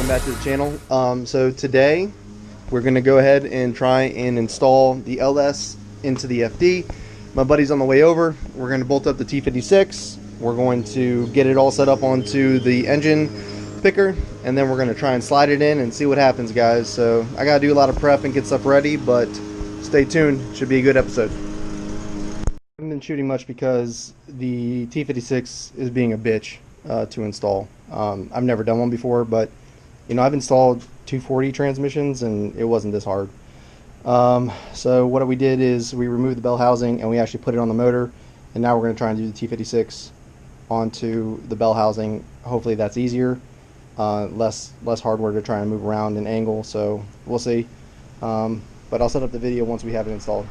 back to the channel. So today we're going to go ahead and try and install the LS into the FD. My buddy's on the way over. We're going to bolt up the T56. We're going to get it all set up onto the engine picker, and then we're going to try and slide it in and see what happens, guys. So I got to do a lot of prep and get stuff ready, but stay tuned. Should be a good episode. I haven't been shooting much because the T56 is being a bitch to install. I've never done one before, but you know, I've installed 240 transmissions and it wasn't this hard. So what we did is we removed the bell housing and we actually put it on the motor, and now we're going to try and do the T56 onto the bell housing. Hopefully that's easier, less hardware to try and move around and angle, so we'll see. But I'll set up the video once we have it installed.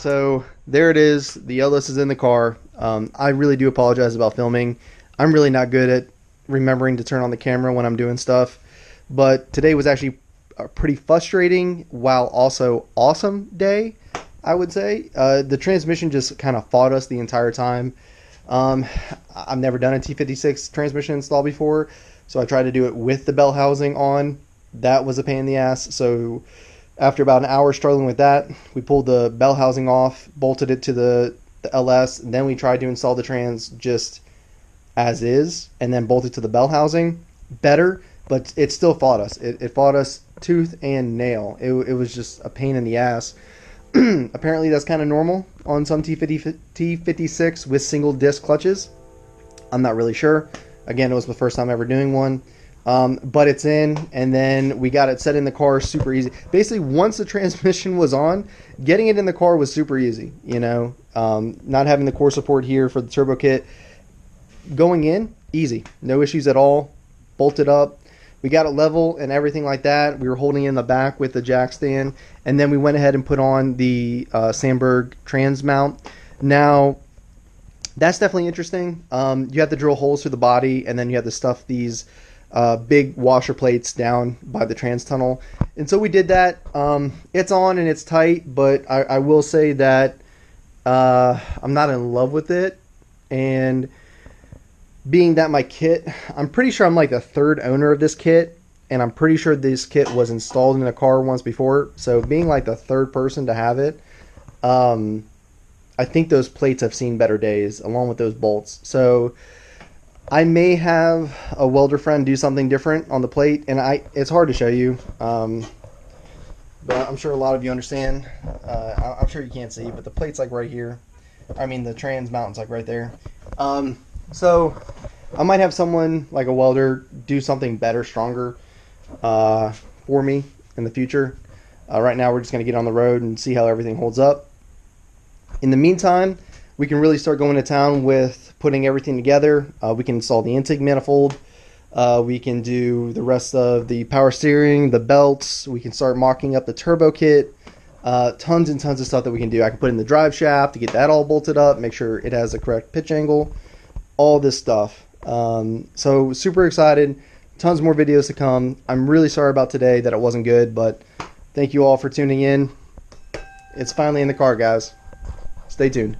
So there it is. The LS is in the car. I really do apologize about filming. I'm really not good at remembering to turn on the camera when I'm doing stuff. But today was actually a pretty frustrating while also awesome day, I would say. The transmission just kind of fought us the entire time. I've never done a T56 transmission install before, so I tried to do it with the bell housing on. That was a pain in the ass. So after about an hour struggling with that, we pulled the bell housing off, bolted it to the LS, and then we tried to install the trans just as is, and then bolted to the bell housing. Better, but it still fought us. It fought us tooth and nail. It was just a pain in the ass. Apparently that's kind of normal on some T56 with single disc clutches. I'm not really sure. Again, it was the first time ever doing one. But it's in, and then we got it set in the car super easy. Basically, once the transmission was on, getting it in the car was super easy. You know, not having the core support here for the turbo kit. Going in, easy. No issues at all. Bolted up. We got it level and everything like that. We were holding in the back with the jack stand. And then we went ahead and put on the Sandberg trans mount. Now, that's definitely interesting. You have to drill holes through the body, and then you have to stuff these big washer plates down by the trans tunnel. And so we did that. It's on and it's tight, but I will say that I'm not in love with it. And being that my kit, I'm pretty sure I'm like the third owner of this kit, and I'm pretty sure this kit was installed in a car once before. So being like the third person to have it, I think those plates have seen better days along with those bolts. So I may have a welder friend do something different on the plate, and it's hard to show you, but I'm sure a lot of you understand. I'm sure you can't see, but the plate's like right here. I mean, the trans mount's like right there. So I might have someone like a welder do something better, stronger for me in the future. Right now we're just going to get on the road and see how everything holds up. In the meantime, we can really start going to town with putting everything together. We can install the intake manifold. We can do the rest of the power steering, the belts. We can start mocking up the turbo kit. Tons and tons of stuff that we can do. I can put in the drive shaft to get that all bolted up, make sure it has the correct pitch angle, all this stuff. So super excited. Tons more videos to come. I'm really sorry about today that it wasn't good, but thank you all for tuning in. It's finally in the car, guys. Stay tuned.